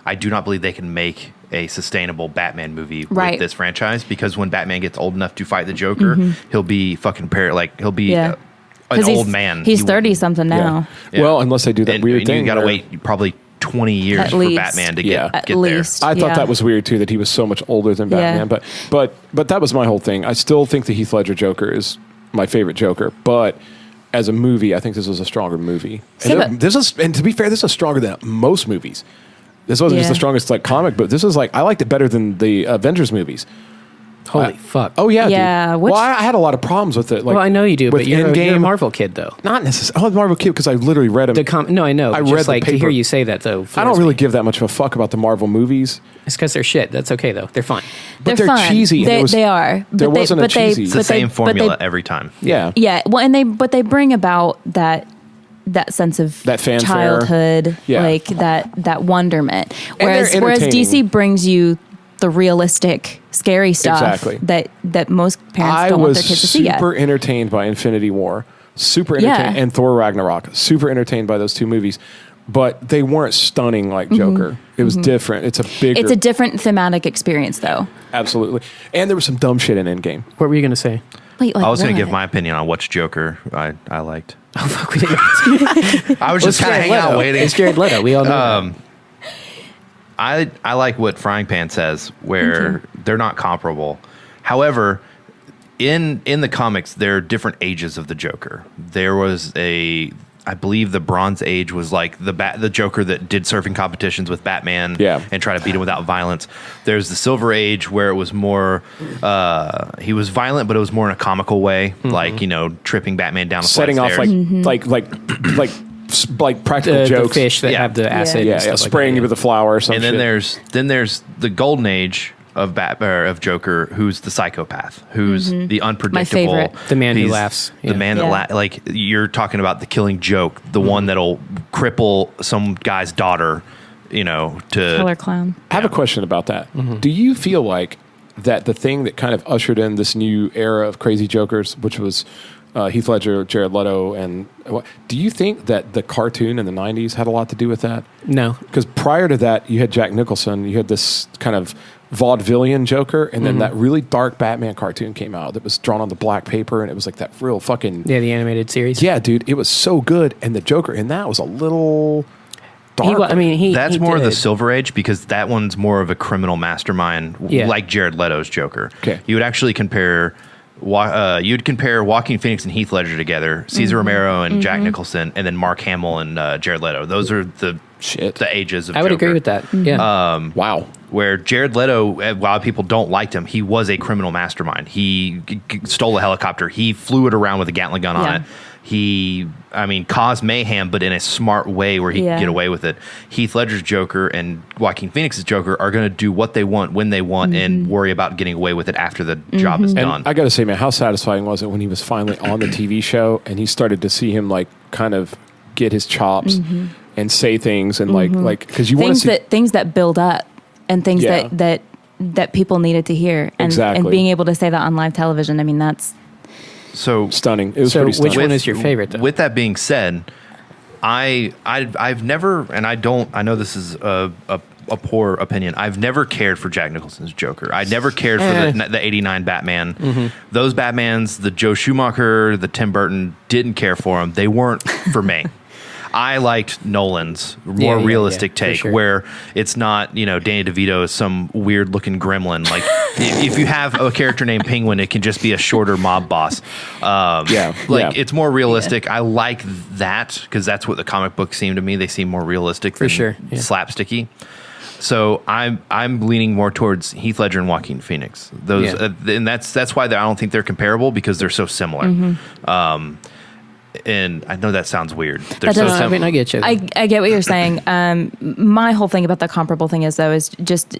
I do not believe they can make a sustainable Batman movie with this franchise, because when Batman gets old enough to fight the Joker, he'll be fucking he'll be an old man. He's 30 something now. Yeah. Well, unless they do that weird thing, you got to wait probably 20 years for Batman to get there. I thought that was weird too, that he was so much older than Batman. But that was my whole thing. I still think the Heath Ledger Joker is my favorite Joker, but as a movie, I think this was a stronger movie. And to be fair, this is stronger than most movies. This wasn't just the strongest like comic, but this is like, I liked it better than the Avengers movies. Holy fuck. Oh, yeah, dude. Well, I had a lot of problems with it. Like, well, I know you do, but you're a Marvel kid, though. Not necessarily. I'm a Marvel kid because I literally read them. No, I know. I just read like the paper. To hear you say that, though. I don't really give that much of a fuck about the Marvel movies. It's because they're shit. That's okay, though. They're fine. But they're fun. cheesy. They are. There wasn't a cheesy. It's the same formula every time. Yeah. Yeah. Well, but they bring about that sense of that fanfare. Childhood, like that wonderment. Whereas DC brings you the realistic, scary stuff that most parents don't want their kids to see yet. I was super entertained by Infinity War, super entertained, and Thor Ragnarok, super entertained by those two movies, but they weren't stunning like Joker. It was different. It's a different thematic experience, though. Absolutely. And there was some dumb shit in Endgame. What were you going to say? Wait, I was going to give my opinion on which Joker I liked. Oh, fuck, we didn't. I was just kind of hanging out waiting. It's Jared Leto. We all know I like what Frying Pan says, where they're not comparable. However, in the comics, there are different ages of the Joker. There was I believe the Bronze Age was like the Joker that did surfing competitions with Batman and try to beat him without violence. There's the Silver Age where it was more, he was violent, but it was more in a comical way, like, tripping Batman down the setting off like practical jokes. The fish that have the acid. Yeah, spraying you with a flower or something. And then there's the Golden Age of of Joker, who's the psychopath, who's the unpredictable, my favorite. The man who laughs. The man that like you're talking about, the Killing Joke, the one that'll cripple some guy's daughter, to killer clown. I have a question about that. Do you feel like that the thing that kind of ushered in this new era of crazy Jokers, which was Heath Ledger, Jared Leto, and do you think that the cartoon in the 90s had a lot to do with that? No. Because prior to that, you had Jack Nicholson, you had this kind of vaudevillian Joker, and then that really dark Batman cartoon came out that was drawn on the black paper, and it was like that real fucking... Yeah, the animated series. Yeah, dude, it was so good, and the Joker in that was a little... dark. That's more of the Silver Age, because that one's more of a criminal mastermind, like Jared Leto's Joker. Okay. You would actually compare... you'd compare Joaquin Phoenix and Heath Ledger together, Cesar Romero and Jack Nicholson, and then Mark Hamill and Jared Leto. Those are the ages of Joker. I would agree with that. Yeah. Wow. Where Jared Leto, while people don't like him, he was a criminal mastermind. He stole a helicopter. He flew it around with a Gatling gun on it. He, caused mayhem, but in a smart way where he could get away with it. Heath Ledger's Joker and Joaquin Phoenix's Joker are going to do what they want, when they want, and worry about getting away with it after the job is done. I got to say, man, how satisfying was it when he was finally on the TV show and he started to see him like kind of get his chops and say things and like because you want to see things that build up and things that people needed to hear, and being able to say that on live television. That's so stunning. It was pretty stunning. Which one is your favorite, though? With that being said, I've never, and I know this is a poor opinion, I've never cared for Jack Nicholson's Joker. I never cared for the 89 Batman. Those Batmans, the Joe Schumacher, the Tim Burton, didn't care for them. They weren't for me. I liked Nolan's more realistic take, where it's not, Danny DeVito is some weird looking gremlin. Like if you have a character named Penguin, it can just be a shorter mob boss. It's more realistic. I like that because that's what the comic books seem to me. They seem more realistic than slapsticky. So I'm leaning more towards Heath Ledger and Joaquin Phoenix. And that's why I don't think they're comparable because they're so similar. And I know that sounds weird. I mean, I get you. I get what you're saying. My whole thing about the comparable thing is just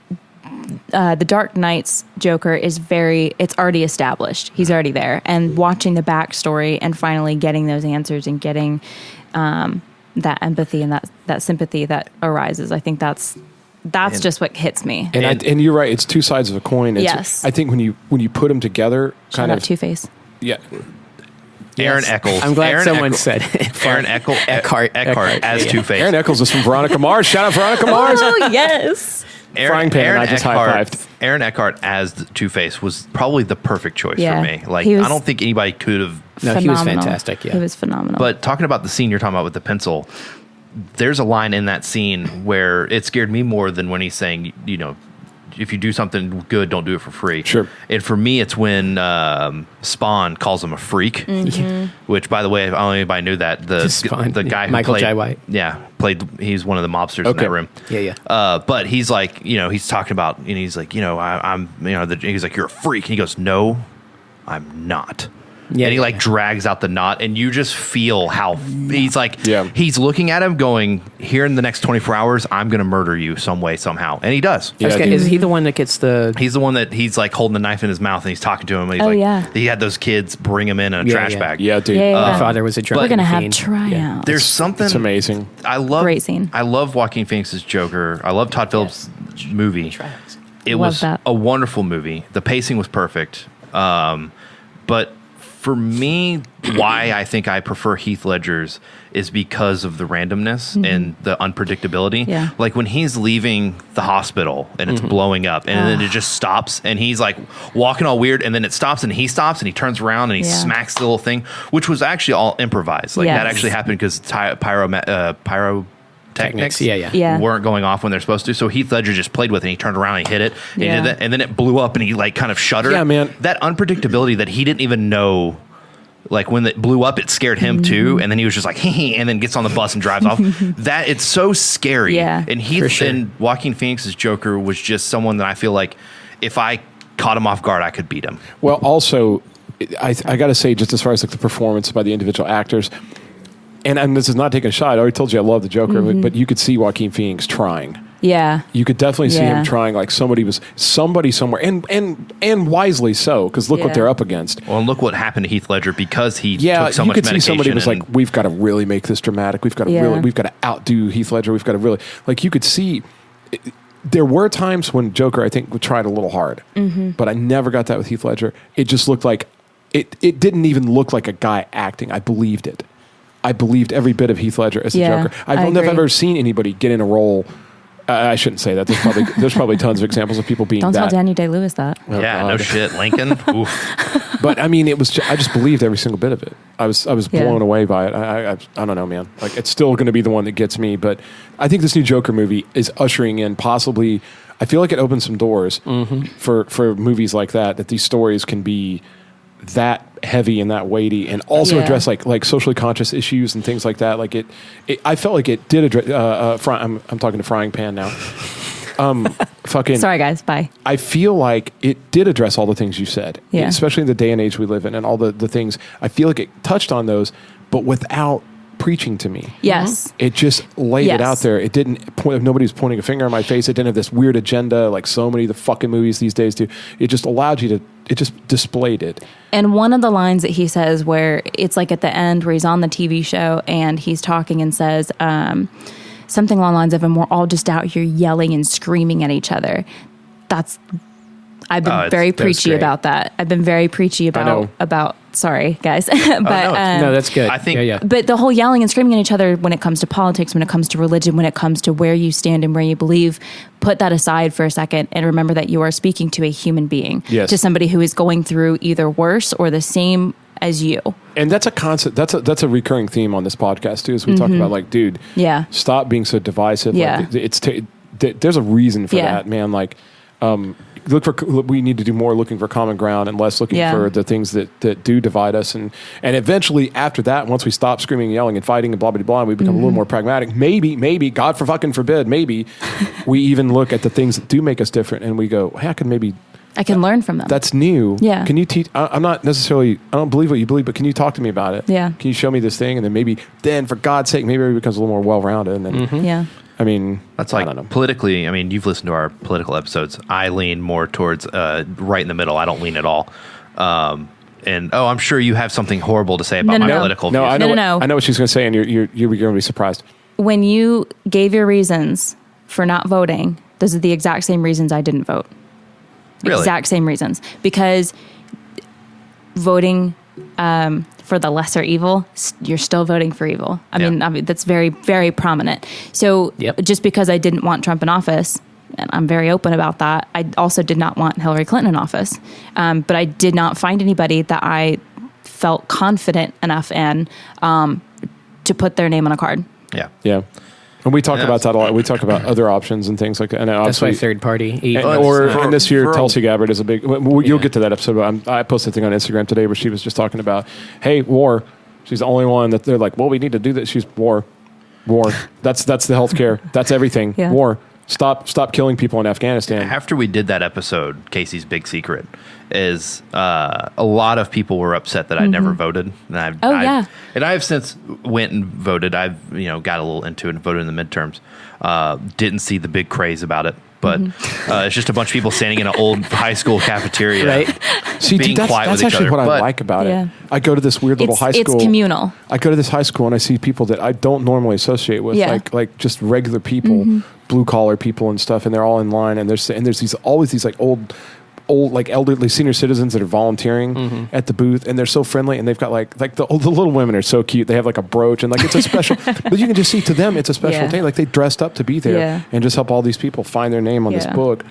the Dark Knight's Joker is it's already established. He's already there. And watching the backstory and finally getting those answers and getting that empathy and that sympathy that arises, I think that's just what hits me. And you're right. It's two sides of a coin. Yes. I think when you put them together, Shout out Two-Face. Yeah. Aaron Eccles. I'm glad someone said it. Aaron Eckhart as Two-Face. Aaron Eccles is from Veronica Mars. Shout out Veronica Mars. Oh, yes. Frangipane, I just high-fived. Aaron Eckhart as Two-Face was probably the perfect choice for me. Like, I don't think anybody could have. No, he was fantastic. Yeah. He was phenomenal. But talking about the scene you're talking about with the pencil, there's a line in that scene where it scared me more than when he's saying, if you do something good, don't do it for free. Sure. And for me, it's when Spawn calls him a freak, which, by the way, I don't know if anybody knew that. The guy who Michael Jai White. Yeah, he's one of the mobsters in that room. Yeah. But he's like, he's talking about, he's like, I'm, he's like, you're a freak. And he goes, no, I'm not. Yeah, and he drags out the knot, and you just feel how he's he's looking at him going, here in the next 24 hours, I'm going to murder you some way, somehow. And he does. Yeah, is he the one that gets He's the one that he's holding the knife in his mouth, and he's talking to him. And he's he had those kids bring him in a trash bag. Yeah, dude. My father was a drunk. We're going to have tryouts. There's something. It's amazing. Great scene. I love Joaquin Phoenix's Joker. I love Todd Phillips' movie. It was a wonderful movie. The pacing was perfect. But for me, why I think I prefer Heath Ledger's is because of the randomness and the unpredictability. Yeah. Like when he's leaving the hospital and it's blowing up and then it just stops and he's walking all weird and then it stops and he turns around and he smacks the little thing, which was actually all improvised. That actually happened because pyrotechnics weren't going off when they're supposed to. So Heath Ledger just played with it and he turned around and he hit it and, he did that, and then it blew up and he kind of shuddered. Yeah, man. That unpredictability that he didn't even know. When it blew up, it scared him too, and then he was just hee, and then gets on the bus and drives off. That it's so scary. Yeah, and and Joaquin Phoenix's Joker was just someone that I feel like if I caught him off guard, I could beat him. Well, also, I got to say, just as far as the performance by the individual actors, and this is not taking a shot. I already told you I love the Joker, but you could see Joaquin Phoenix trying. Yeah, you could definitely see him trying. Somebody somewhere, and wisely so, because look what they're up against. Well, and look what happened to Heath Ledger because he took so much medication. You could see somebody was we've got to really make this dramatic. We've got to we've got to outdo Heath Ledger. We've got to really you could see. There were times when Joker, I think, tried a little hard, but I never got that with Heath Ledger. It just looked like it didn't even look like a guy acting. I believed it. I believed every bit of Heath Ledger as the Joker. I don't know if I've ever seen anybody get in a role. I shouldn't say that. There's probably tons of examples of people being Don't tell Daniel Day-Lewis that. Oh, yeah, no shit. Lincoln? Oof. But I mean, I just believed every single bit of it. I was blown away by it. I don't know, man. It's still going to be the one that gets me. But I think this new Joker movie is ushering in possibly, I feel like it opens some doors for movies like that these stories can be that heavy and that weighty, and also address like socially conscious issues and things like that. I felt like it did address. I'm talking to Frying Pan now. Sorry, guys. Bye. I feel like it did address all the things you said, especially in the day and age we live in, and all the things. I feel like it touched on those, but without preaching to me. Yes. It just laid it out there. It didn't point. Nobody was pointing a finger in my face. It didn't have this weird agenda like so many of the fucking movies these days do. It just allowed you to. It just displayed it. And one of the lines that he says, where it's at the end, where he's on the TV show and he's talking and says something along the lines of, "And we're all just out here yelling and screaming at each other." I've been very preachy about that. I've been very preachy about. Sorry, guys, but no, that's good. I think, but the whole yelling and screaming at each other when it comes to politics, when it comes to religion, when it comes to where you stand and where you believe, put that aside for a second and remember that you are speaking to a human being, to somebody who is going through either worse or the same as you. And that's a concept. That's a recurring theme on this podcast too. As we talk about, dude, stop being so divisive. Yeah, there's a reason for that, man. we need to do more looking for common ground and less looking for the things that do divide us. And eventually after that, once we stop screaming, yelling, and fighting and blah, blah, blah, and we become a little more pragmatic, maybe, God for fucking forbid, maybe we even look at the things that do make us different and we go, hey, I can learn from them. That's new. Yeah. Can you teach? I'm not necessarily, I don't believe what you believe, but can you talk to me about it? Yeah. Can you show me this thing? And then for God's sake, maybe it becomes a little more well-rounded. And then, yeah. I mean, that's I don't know. Politically, I mean, you've listened to our political episodes. I lean more towards right in the middle. I don't lean at all. I'm sure you have something horrible to say about my political views. I know what she's going to say, and you're going to be surprised. When you gave your reasons for not voting, those are the exact same reasons I didn't vote. Really? Exact same reasons. Because voting for the lesser evil, you're still voting for evil. I mean, that's very, very prominent. So just because I didn't want Trump in office, and I'm very open about that, I also did not want Hillary Clinton in office. But I did not find anybody that I felt confident enough in to put their name on a card. Yeah. Yeah. And we talk about that a lot. We talk about other options and things like that. And that's why third party. And this year, Tulsi Gabbard is a big... You'll get to that episode. But I posted a thing on Instagram today where she was just talking about, hey, war. She's the only one that they're like, well, we need to do this. She's war. That's the healthcare. That's everything. Yeah. War. Stop killing people in Afghanistan. After we did that episode, Casey's big secret is a lot of people were upset that I never voted. And and I have since went and voted. I've got a little into it and voted in the midterms. Didn't see the big craze about it, but it's just a bunch of people standing in an old high school cafeteria, right? See, being quiet with each actually other. what I like about it. I go to this weird little high school. It's communal. I go to this high school and I see people that I don't normally associate with, like just regular people, blue collar people and stuff, and they're all in line. And there's always these like old like elderly senior citizens that are volunteering at the booth, and they're so friendly, and they've got like the little women are so cute. They have like a brooch, and like it's a special. But you can just see to them it's a special day. Like they dressed up to be there and just help all these people find their name on this book.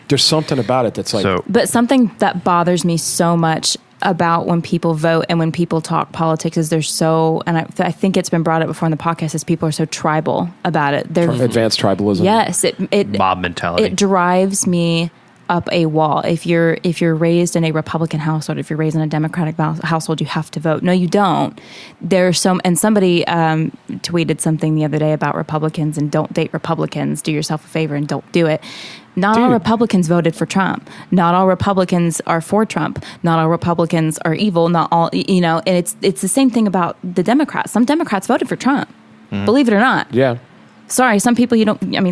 There's something about it that's like. But something that bothers me so much about when people vote and when people talk politics is and I think it's been brought up before in the podcast, is people are so tribal about it. They're advanced tribalism. Yes, it mob mentality. It drives me up a wall. If you're raised in a Republican household, if you're raised in a Democratic household, you have to vote. No, you don't. And somebody tweeted something the other day about Republicans and don't date Republicans. Do yourself a favor and don't do it. Not all Republicans voted for Trump. Not all Republicans are for Trump. Not all Republicans are evil. Not all, and it's the same thing about the Democrats. Some Democrats voted for Trump. Believe it or not. Yeah. Sorry, some people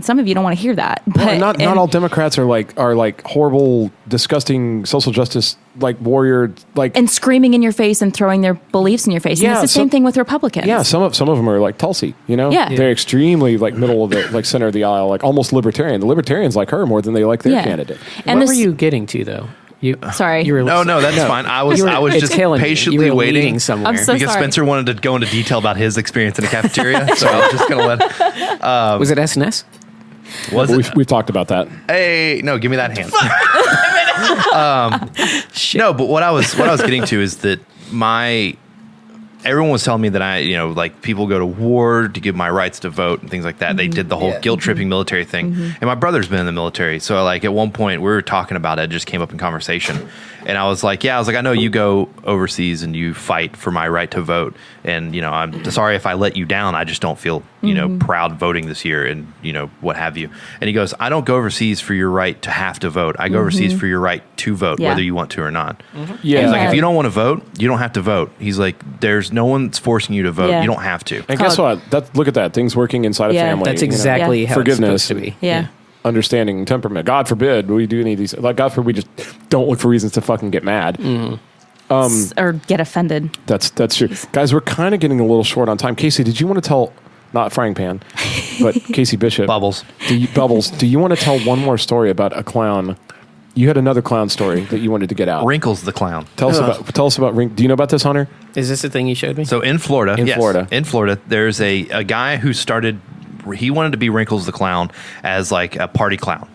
some of you don't want to hear that. But not all Democrats are like horrible, disgusting social justice like warrior and screaming in your face and throwing their beliefs in your face. And it's the same thing with Republicans. Yeah, some of them are like Tulsi, Yeah. They're extremely like middle of the like center of the aisle, like almost libertarian. The libertarians like her more than they like their candidate. And what were you getting to though? Sorry. No, that's fine. I was just patiently waiting somewhere. I'm so because sorry. Spencer wanted to go into detail about his experience in a cafeteria. So I was just going to let. Was it SNS? We've talked about that. Hey, no, give me that hand. No, but what I was getting to is that everyone was telling me that like people go to war to give my rights to vote and things like that. They did the whole guilt tripping military thing. And my brother's been in the military. So like at one point we were talking about it just came up in conversation. And I was like, I know you go overseas and you fight for my right to vote. And, I'm sorry if I let you down. I just don't feel, proud voting this year and, what have you. And he goes, I don't go overseas for your right to have to vote. I go overseas for your right to vote, whether you want to or not. Yeah. He's like, if you don't want to vote, you don't have to vote. He's like, there's no one's forcing you to vote. You don't have to. And guess what? Look at that. Things working inside a family. That's exactly how forgiveness it's supposed to be. Yeah. Understanding temperament. God forbid we do any of these. Like, God forbid we just don't look for reasons to fucking get mad. Or get offended. That's true. Guys, we're kind of getting a little short on time. Casey, did you want to tell, not Frangipane, but Casey Bishop. Bubbles. Do you want to tell one more story about a clown? You had another clown story that you wanted to get out. Wrinkles the clown. Tell us about Wrinkles. Do you know about this, Hunter? Is this the thing you showed me? So in Florida, there's a guy who he wanted to be Wrinkles the clown as like a party clown.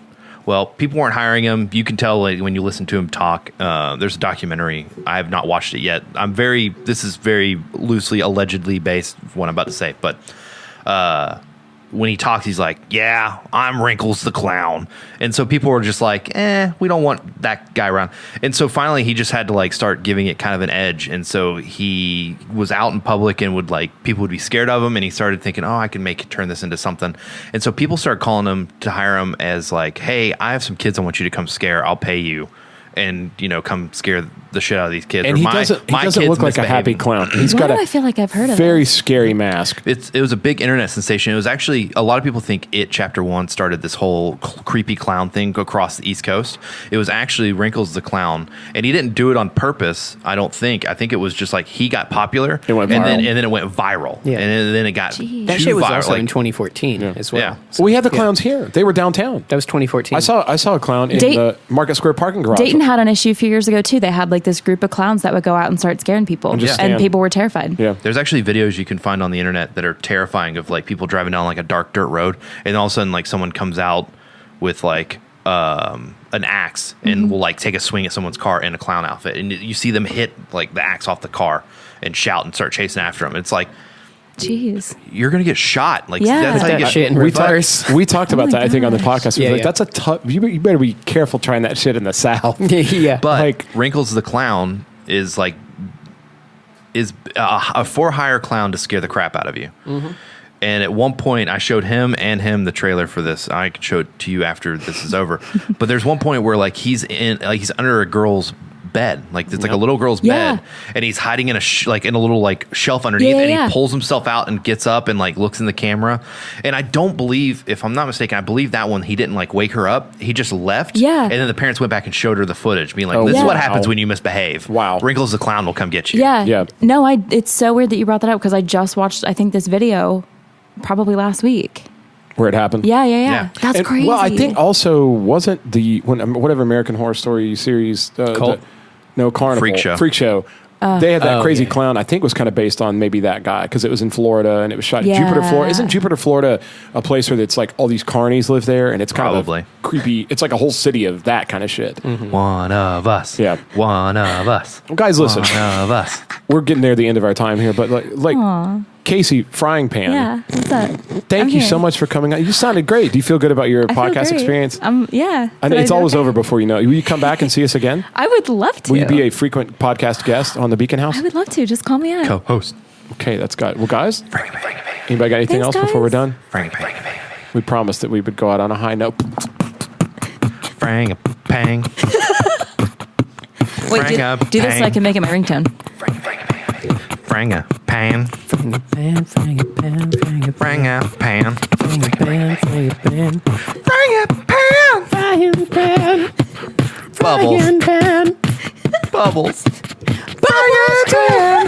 Well, people weren't hiring him. You can tell when you listen to him talk. There's a documentary. I have not watched it yet. This is very loosely, allegedly based what I'm about to say. But when he talks, he's like, yeah, I'm Wrinkles the clown. And so people were just like, we don't want that guy around. And so finally he just had to like start giving it kind of an edge. And so he was out in public and would like, people would be scared of him. And he started thinking, I can turn this into something. And so people started calling him to hire him as like, hey, I have some kids I want you to come scare. I'll pay you. And, come scare the shit out of these kids. And he doesn't look like a happy clown. He's got I feel like I've heard of very scary mask. It was a big internet sensation. It was actually, a lot of people think It Chapter 1 started this whole creepy clown thing across the East Coast. It was actually Wrinkles the Clown. And he didn't do it on purpose, I don't think. I think it was just like he got popular. It went viral. And then it went viral. Yeah. And then it got That shit was viral. also in 2014 as well. Yeah. So, We had the clowns here. They were downtown. that was 2014. I saw a clown in the Market Square parking garage. Dayton had an issue a few years ago too. They had like this group of clowns that would go out and start scaring people, And just and stand. people were terrified. Yeah. There's actually videos you can find on the internet that are terrifying of like people driving down like a dark dirt road, and all of a sudden like someone comes out with like an axe and will like take a swing at someone's car in a clown outfit, and you see them hit like the axe off the car and shout and start chasing after them. It's like, Jeez. you're gonna get shot. Like Yeah. that's how you that get shit in reverse. We talked about my that, I think, on the gosh. podcast. We Yeah, was like, yeah. that's a tough. You better be careful trying that shit in the South. yeah. But Like- Wrinkles the clown is like a for hire clown to scare the crap out of you. Mm-hmm. And at one point, I showed him the trailer for this. I can show it to you after this is over. But there's one point where like he's under a girl's bed, like it's like a little girl's Yeah. bed, and he's hiding in in a little like shelf underneath, Yeah, and yeah. he pulls himself out and gets up and like looks in the camera. And I don't believe, if I'm not mistaken, I believe that one he didn't like wake her up. He just left. Yeah. And then the parents went back and showed her the footage, being like, Oh, "This is yeah. what happens wow. when you misbehave. Wow. Wrinkles the clown will come get you." Yeah. Yeah. No, it's so weird that you brought that up because I just watched, I think, this video probably last week. Where it happened. Yeah. Yeah. That's And, crazy. well, I think also wasn't whatever American Horror Story series Cult? Carnival Freak Show. They had that Oh, crazy yeah. clown. I think was kind of based on maybe that guy because it was in Florida and it was shot in Yeah. Jupiter, Florida. Isn't Jupiter, Florida, a place where it's like all these carnies live there and it's kind Probably. of creepy. It's like a whole city of that kind of shit. One of us. Yeah. One of us. Well, guys, listen, One of us. we're getting near the end of our time here, but like Casey Frangipane. Yeah. What's up? Thank I'm you here. so much for coming out. You sounded great. Do you feel good about your I feel podcast great. experience? Yeah. I know Did I it's do always okay? over before you know. Will you come back and see us again? I would love to. Will you be a frequent podcast guest on the Beacon House? I would love to. Just call me out. Co-host. Okay, that's good. Well, guys, Frangipane. anybody got anything Thanks, else before we're guys. done? Frangipane. We promised that we would go out on a high note. Frangipane. Wait, do this so I can make it my ringtone. Frangipane. Frangipane, frangipane, frangipane, Frangipane. frangipane, Frangipane. frangipane, Bubbles. frangipane. Bubbles. Frangipane.